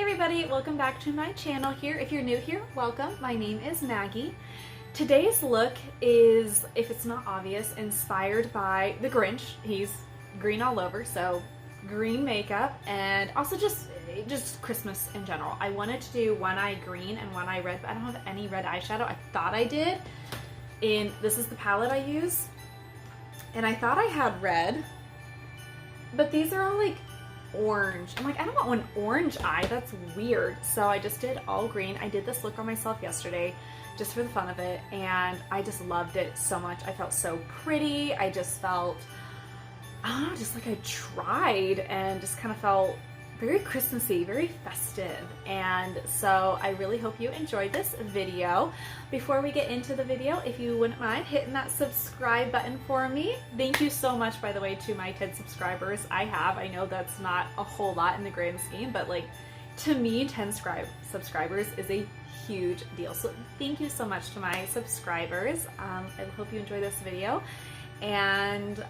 everybody, welcome back to my channel here. If you're new here, welcome. My name is Maggie. Today's look is, if it's not obvious, inspired by the Grinch. He's green all over, so green makeup, and also just Christmas in general. I wanted to do one eye green and one eye red, but I don't have any red eyeshadow. I thought I did. This is the palette I use, and I thought I had red, but these are all like orange. I'm like, I don't want one orange eye, that's weird. So I just did all green. I did this look on myself yesterday just for the fun of it, and I just loved it so much. I felt so pretty. I just felt, I don't know, just like I tried and just kind of felt very Christmassy, very festive. And so I really hope you enjoyed this video. Before we get into the video, if you wouldn't mind hitting that subscribe button for me. Thank you so much, by the way, to my 10 subscribers I know that's not a whole lot in the grand scheme, but like to me 10 subscribers is a huge deal. So thank you so much to my subscribers. I hope you enjoy this video. And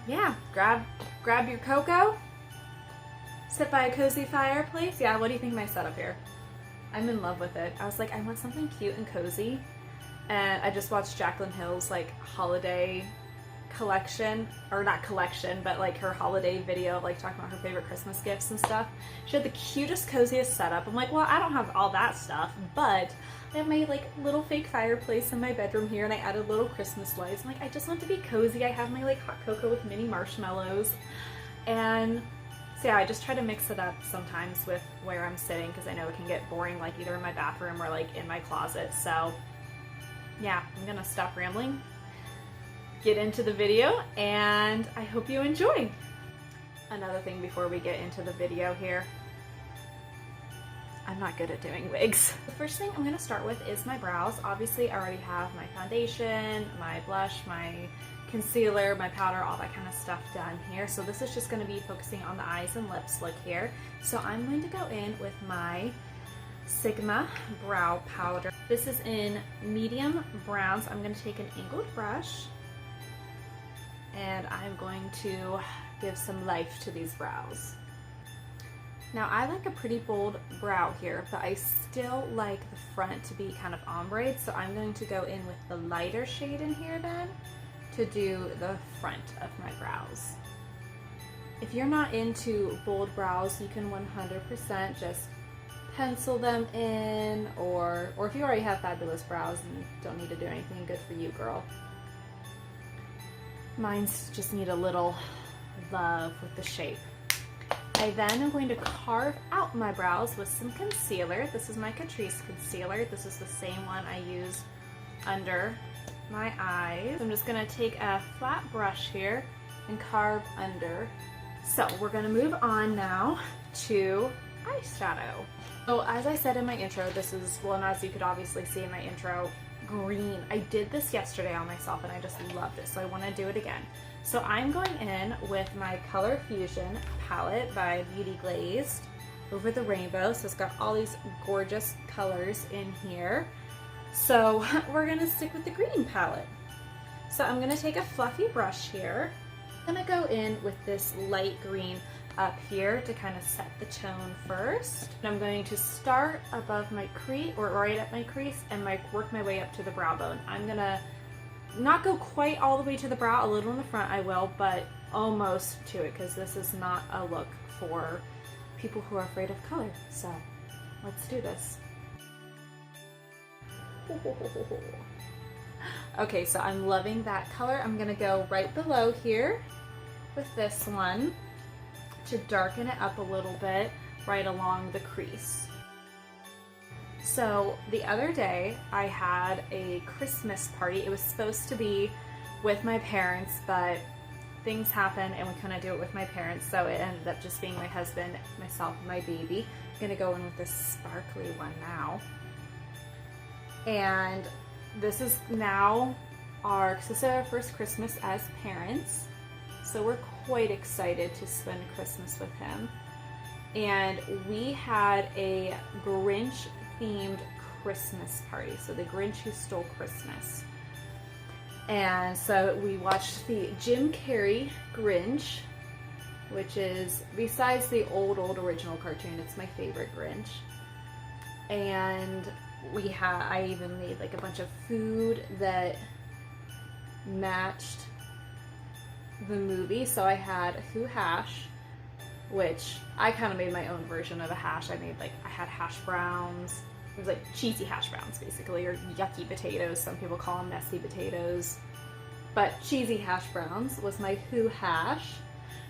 yeah, grab your cocoa, sit by a cozy fireplace. Yeah, what do you think of my setup here? I'm in love with it. I was like, I want something cute and cozy. And I just watched Jaclyn Hill's like holiday collection, or not collection, but like her holiday video, like talking about her favorite Christmas gifts and stuff. She had the cutest, coziest setup. I'm like, well, I don't have all that stuff, but I have my like little fake fireplace in my bedroom here, and I added little Christmas lights. I'm like, I just want to be cozy. I have my like hot cocoa with mini marshmallows. And so yeah, I just try to mix it up sometimes with where I'm sitting, because I know it can get boring like either in my bathroom or like in my closet. So yeah, I'm gonna stop rambling, get into the video, and I hope you enjoy. Another thing before we get into the video here, I'm not good at doing wigs. The first thing I'm gonna start with is my brows. Obviously, I already have my foundation, my blush, my concealer, my powder, all that kind of stuff done here. So this is just going to be focusing on the eyes and lips look here. So I'm going to go in with my Sigma brow powder. This is in medium browns. I'm going to take an angled brush, and I'm going to give some life to these brows. Now I like a pretty bold brow here, but I still like the front to be kind of ombre, so I'm going to go in with the lighter shade in here then to do the front of my brows. If you're not into bold brows, you can 100% just pencil them in, or if you already have fabulous brows and don't need to do anything, good for you, girl. Mine's just need a little love with the shape. I then am going to carve out my brows with some concealer. This is my Catrice concealer. This is the same one I use under my eyes. I'm just gonna take a flat brush here and carve under. So we're gonna move on now to eyeshadow. So as I said in my intro, this is, well, and as you could obviously see in my intro, green. I did this yesterday on myself and I just loved it, so I want to do it again. So I'm going in with my Color Fusion palette by Beauty Glazed Over the Rainbow. So it's got all these gorgeous colors in here. So we're going to stick with the green palette. So I'm going to take a fluffy brush here. I'm going to go in with this light green up here to kind of set the tone first. And I'm going to start above my crease, or right at my crease, and work my way up to the brow bone. I'm going to not go quite all the way to the brow, a little in the front I will, but almost to it, because this is not a look for people who are afraid of color. So let's do this. Okay, so I'm loving that color. I'm gonna go right below here with this one to darken it up a little bit right along the crease. So the other day I had a Christmas party. It was supposed to be with my parents, but things happened and we couldn't do it with my parents, so it ended up just being my husband, myself, and my baby. I'm gonna go in with this sparkly one now. And this is now this is our first Christmas as parents, so we're quite excited to spend Christmas with him. And we had a Grinch themed Christmas party, so the Grinch Who Stole Christmas. And so we watched the Jim Carrey Grinch, which is, besides the old original cartoon, it's my favorite Grinch. And I even made like a bunch of food that matched the movie. So I had a Who hash, which I kind of made my own version of a hash. I had hash browns. It was like cheesy hash browns, basically, or yucky potatoes. Some people call them messy potatoes. But cheesy hash browns was my Who hash.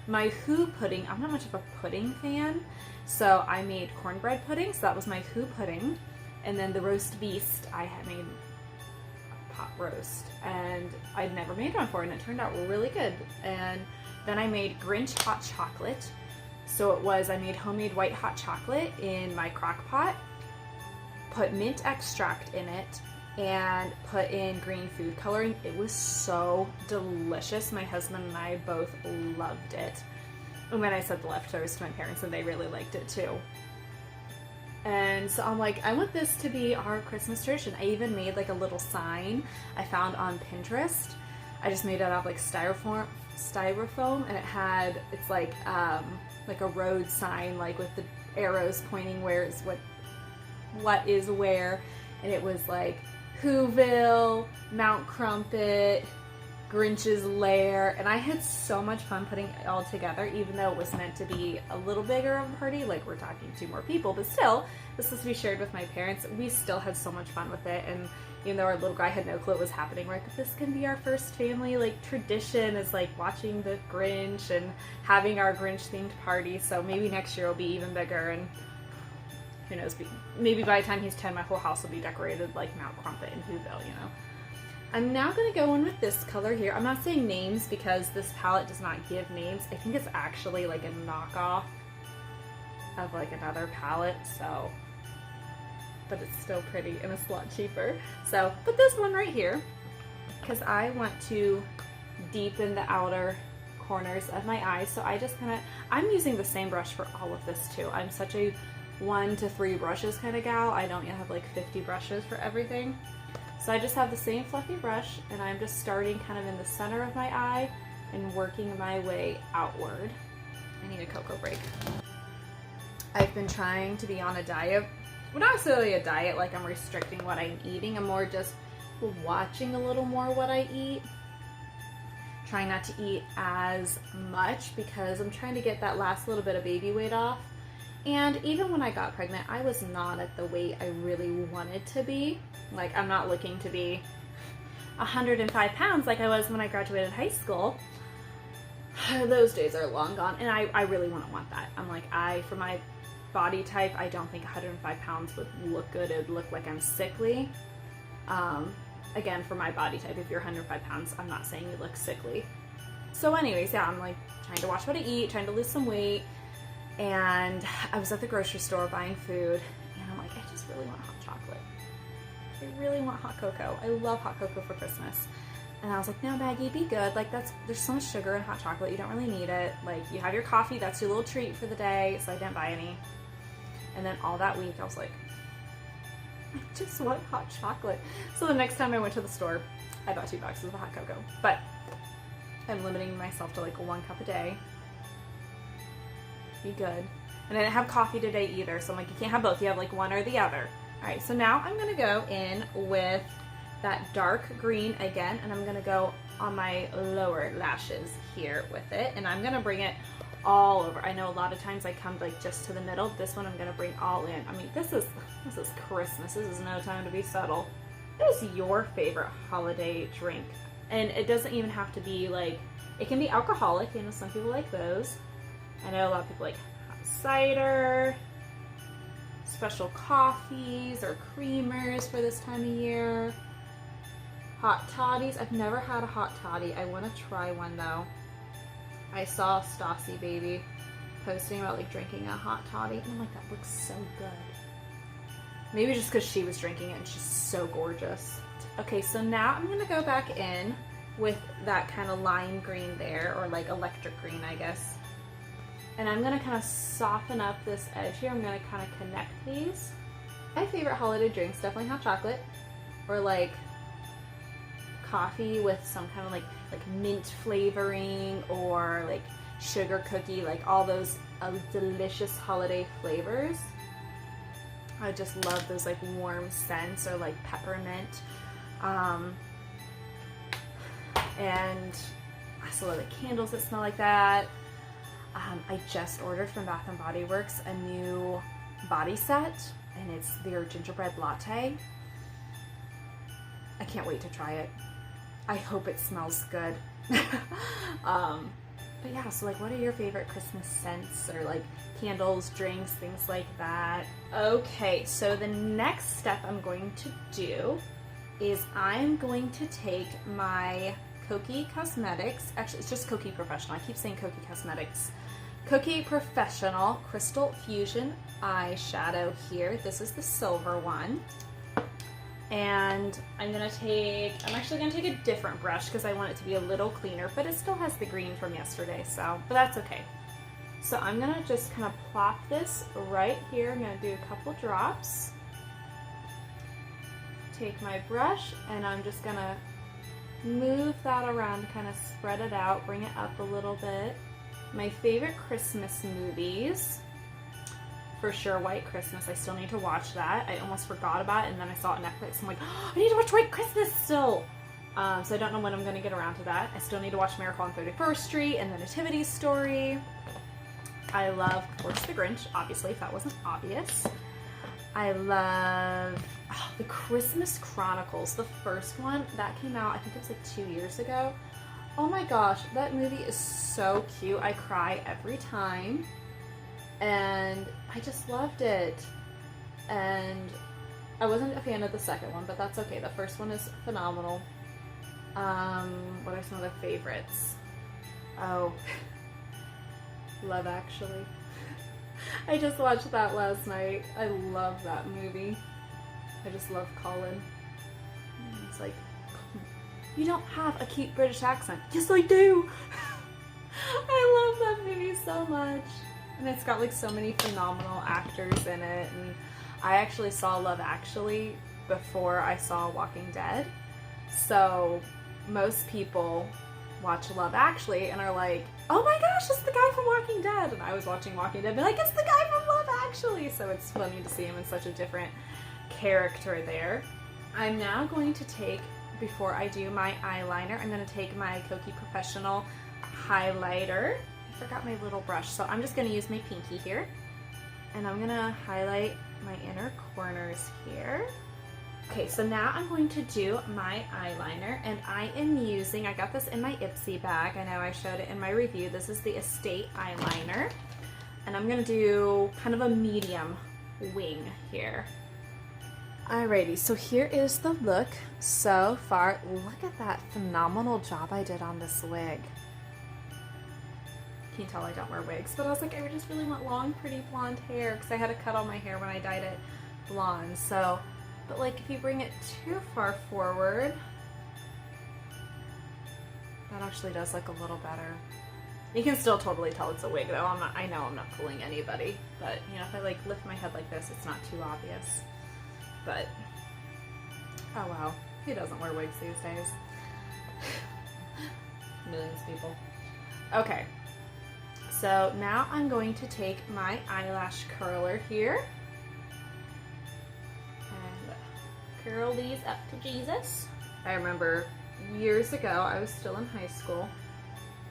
My Who pudding, I'm not much of a pudding fan, so I made cornbread pudding, so that was my Who pudding. And then the roast beast, I had made a pot roast, and I'd never made one before, and it turned out really good. And then I made Grinch Hot Chocolate. So I made homemade white hot chocolate in my crock pot, put mint extract in it, and put in green food coloring. It was so delicious. My husband and I both loved it. And then I sent the leftovers to my parents and they really liked it too. And so I'm like, I want this to be our Christmas tradition. I even made like a little sign I found on Pinterest. I just made it out of like styrofoam, and it's like a road sign, like with the arrows pointing what is where, and it was like Whoville, Mount Crumpet, Grinch's Lair, and I had so much fun putting it all together, even though it was meant to be a little bigger of a party, like we're talking 2 more people, but still, this was to be shared with my parents. We still had so much fun with it, and even though our little guy had no clue what was happening, we're like, this can be our first family like tradition, is like watching the Grinch and having our Grinch themed party. So maybe next year will be even bigger, and who knows, maybe by the time he's 10, my whole house will be decorated like Mount Crumpet and Whoville, you know. I'm now going to go in with this color here. I'm not saying names because this palette does not give names. I think it's actually like a knockoff of like another palette, so, but it's still pretty and it's a lot cheaper. So put this one right here because I want to deepen the outer corners of my eyes. So I'm using the same brush for all of this too. I'm such a 1 to 3 brushes kind of gal. I don't yet have like 50 brushes for everything. So I just have the same fluffy brush, and I'm just starting kind of in the center of my eye and working my way outward. I need a cocoa break. I've been trying to be on a diet. Well, not necessarily a diet, like I'm restricting what I'm eating. I'm more just watching a little more what I eat. Trying not to eat as much because I'm trying to get that last little bit of baby weight off. And even when I got pregnant, I was not at the weight I really wanted to be. Like, I'm not looking to be 105 pounds like I was when I graduated high school. Those days are long gone, and I really wouldn't want that. I'm like, for my body type, I don't think 105 pounds would look good. It would look like I'm sickly. Again, for my body type, if you're 105 pounds, I'm not saying you look sickly. So anyways, yeah, I'm like trying to watch what I eat, trying to lose some weight. And I was at the grocery store buying food, and I'm like, I just really want hot chocolate. I really want hot cocoa. I love hot cocoa for Christmas. And I was like, no, Maggie, be good. Like, there's so much sugar in hot chocolate, you don't really need it. Like, you have your coffee, that's your little treat for the day. So I didn't buy any. And then all that week, I was like, I just want hot chocolate. So the next time I went to the store, I bought 2 boxes of hot cocoa. But I'm limiting myself to like 1 cup a day. Be good. And I didn't have coffee today either, so I'm like, you can't have both, you have like one or the other. Alright, so now I'm gonna go in with that dark green again, and I'm gonna go on my lower lashes here with it, and I'm gonna bring it all over. I know a lot of times I come like just to the middle. This one I'm gonna bring all in. I mean, this is Christmas. This is no time to be subtle. What is your favorite holiday drink? And it doesn't even have to be like, it can be alcoholic, you know, some people like those. I know a lot of people like hot cider, special coffees or creamers for this time of year. Hot toddies. I've never had a hot toddy. I want to try one though. I saw Stassi Baby posting about like drinking a hot toddy, and I'm like, that looks so good. Maybe just because she was drinking it and she's so gorgeous. Okay, so now I'm gonna go back in with that kind of lime green there, or like electric green, I guess. And I'm gonna kind of soften up this edge here. I'm gonna kind of connect these. My favorite holiday drinks, definitely hot chocolate, or like coffee with some kind of like mint flavoring, or like sugar cookie, like all those delicious holiday flavors. I just love those like warm scents, or like peppermint. And I also love the candles that smell like that. I just ordered from Bath & Body Works a new body set, and it's their gingerbread latte. I can't wait to try it. I hope it smells good. But yeah, so like, what are your favorite Christmas scents, or like candles, drinks, things like that? Okay, so the next step I'm going to do is I'm going to take my Kokie Cosmetics, actually it's just Kokie Professional, I keep saying Kokie Cosmetics, Kokie Professional Crystal Fusion eyeshadow here. This is the silver one. And I'm actually gonna take a different brush because I want it to be a little cleaner, but it still has the green from yesterday, but that's okay. So I'm gonna just kind of plop this right here. I'm gonna do a couple drops. Take my brush and I'm just gonna move that around, kind of spread it out, bring it up a little bit. My favorite Christmas movies, for sure, White Christmas. I still need to watch that. I almost forgot about it, and then I saw it on Netflix. I'm like, oh, I need to watch White Christmas still. So I don't know when I'm going to get around to that. I still need to watch Miracle on 31st Street and The Nativity Story. I love, of course, The Grinch, obviously, if that wasn't obvious. I love The Christmas Chronicles, the first one. That came out, I think it was like 2 years ago. Oh my gosh, that movie is so cute. I cry every time. And I just loved it. And I wasn't a fan of the second one, but that's okay. The first one is phenomenal. What are some other favorites? Oh, Love Actually. I just watched that last night. I love that movie. I just love Colin. It's like, you don't have a cute British accent. Yes, I do. I love that movie so much. And it's got like so many phenomenal actors in it. And I actually saw Love Actually before I saw Walking Dead. So most people watch Love Actually and are like, oh my gosh, it's the guy from Walking Dead. And I was watching Walking Dead and be like, it's the guy from Love Actually. So it's funny to see him in such a different character there. I'm now going to take, before I do my eyeliner, I'm going to take my Kokie Professional highlighter. I forgot my little brush, so I'm just going to use my pinky here. And I'm going to highlight my inner corners here. Okay, so now I'm going to do my eyeliner, and I am using, I got this in my Ipsy bag. I know I showed it in my review. This is the Estate eyeliner. And I'm going to do kind of a medium wing here. Alrighty, so here is the look so far. Look at that phenomenal job I did on this wig. You can tell I don't wear wigs, but I was like, I just really want long, pretty blonde hair because I had to cut all my hair when I dyed it blonde. So, but like if you bring it too far forward, that actually does look a little better. You can still totally tell it's a wig though. I know I'm not fooling anybody, but you know, if I like lift my head like this, it's not too obvious. But, oh wow, who doesn't wear wigs these days? Millions of people. Okay, so now I'm going to take my eyelash curler here and curl these up to Jesus. I remember years ago, I was still in high school,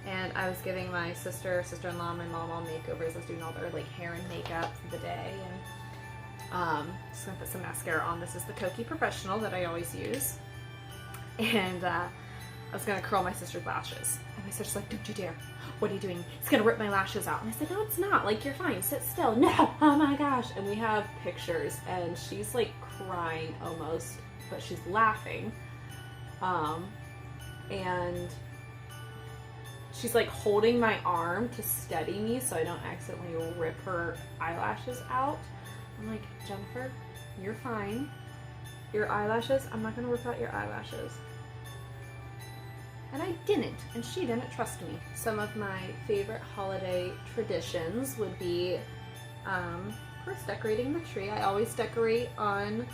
and I was giving my sister, sister-in-law, my mom all makeovers. I was doing all their like hair and makeup for the day, and just gonna put some mascara on. This is the Kokie Professional that I always use. And I was gonna curl my sister's lashes. And my sister's like, don't you dare. What are you doing? It's gonna rip my lashes out. And I said, no, it's not. Like, you're fine. Sit still. No. Oh my gosh. And we have pictures, and she's like crying almost, but she's laughing. And she's like holding my arm to steady me so I don't accidentally rip her eyelashes out. I'm like, Jennifer, you're fine. Your eyelashes, I'm not gonna rip out your eyelashes. And I didn't, and she didn't trust me. Some of my favorite holiday traditions would be, of course, decorating the tree. I always decorate on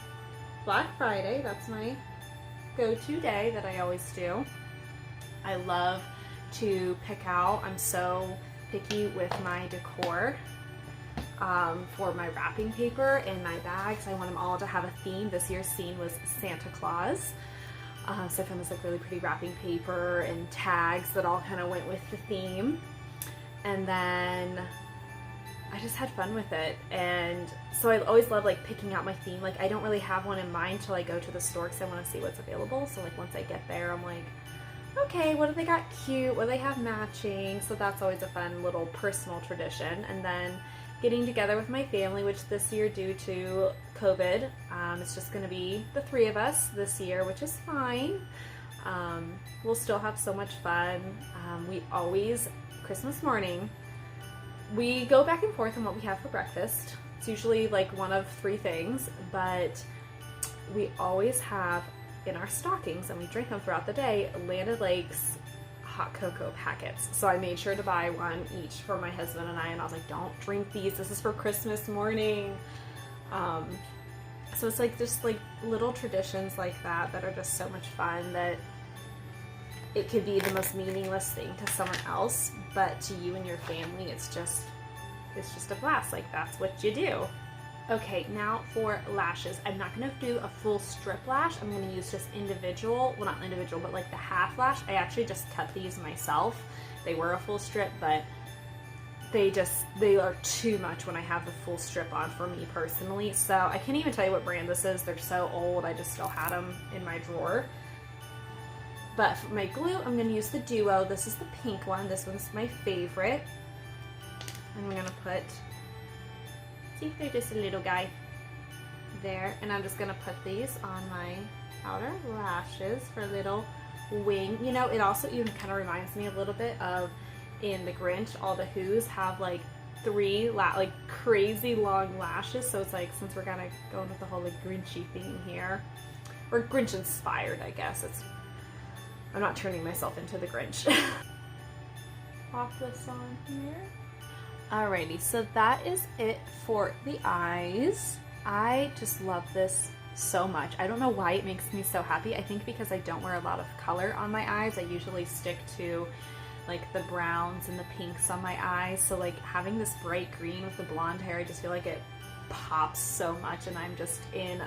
Black Friday. That's my go-to day that I always do. I love to pick out, I'm so picky with my decor for my wrapping paper and my bags. I want them all to have a theme. This year's theme was Santa Claus. So I found this like really pretty wrapping paper and tags that all kind of went with the theme. And then I just had fun with it. And so I always love like picking out my theme. Like I don't really have one in mind till I go to the store because I want to see what's available. So like once I get there, I'm like, okay, what do they got cute? What do they have matching? So that's always a fun little personal tradition. And then getting together with my family, which this year due to COVID, it's just going to be the three of us this year, which is fine. We'll still have so much fun. We always, Christmas morning, we go back and forth on what we have for breakfast. It's usually like one of three things, but we always have in our stockings, and we drink them throughout the day, Land O'Lakes hot cocoa packets. So I made sure to buy one each for my husband and I was like, don't drink these, this is for Christmas morning. So it's like just like little traditions like that are just so much fun that it could be the most meaningless thing to someone else, but to you and your family it's just a blast. Like that's what you do. Okay, now for lashes. I'm not going to do a full strip lash. I'm going to use just individual, well not individual, but like the half lash. I actually just cut these myself. They were a full strip, but they are too much when I have the full strip on for me personally. So I can't even tell you what brand this is. They're so old, I just still had them in my drawer. But for my glue, I'm going to use the Duo. This is the pink one. This one's my favorite. And I'm going to put, see, they're just a little guy there. And I'm just going to put these on my outer lashes for a little wing. You know, it also even kind of reminds me a little bit of in the Grinch, all the Who's have like three like crazy long lashes. So it's like, since we're kind of going with the whole like Grinchy theme here, or Grinch inspired, I guess. I'm not turning myself into the Grinch. Pop this on here. Alrighty, so that is it for the eyes. I just love this so much. I don't know why it makes me so happy. I think because I don't wear a lot of color on my eyes. I usually stick to like the browns and the pinks on my eyes. So like having this bright green with the blonde hair, I just feel like it pops so much and I'm just in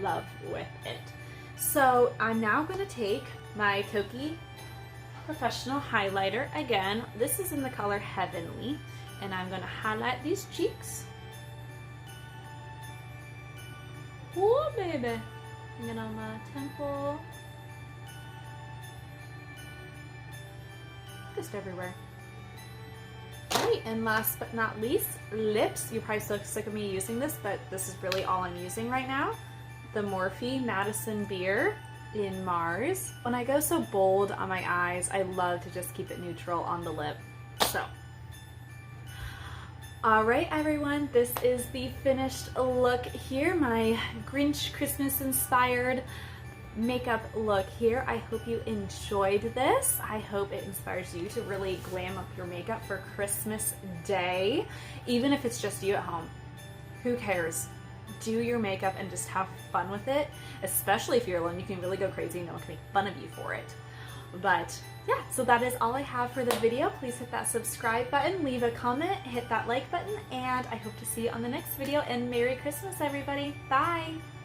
love with it. So I'm now going to take my Kokie Professional Highlighter. Again, this is in the color Heavenly. And I'm going to highlight these cheeks. Oh, baby. And then on my temple. Just everywhere. Alright, and last but not least, lips. You're probably so sick of me using this, but this is really all I'm using right now. The Morphe Madison Beer in Mars. When I go so bold on my eyes, I love to just keep it neutral on the lip. So. Alright everyone, this is the finished look here, my Grinch Christmas inspired makeup look here. I hope you enjoyed this. I hope it inspires you to really glam up your makeup for Christmas Day, even if it's just you at home. Who cares? Do your makeup and just have fun with it, especially if you're alone. You can really go crazy and no one can make fun of you for it. But yeah, so that is all I have for the video. Please hit that subscribe button, leave a comment, hit that like button, and I hope to see you on the next video. And Merry Christmas, everybody. Bye!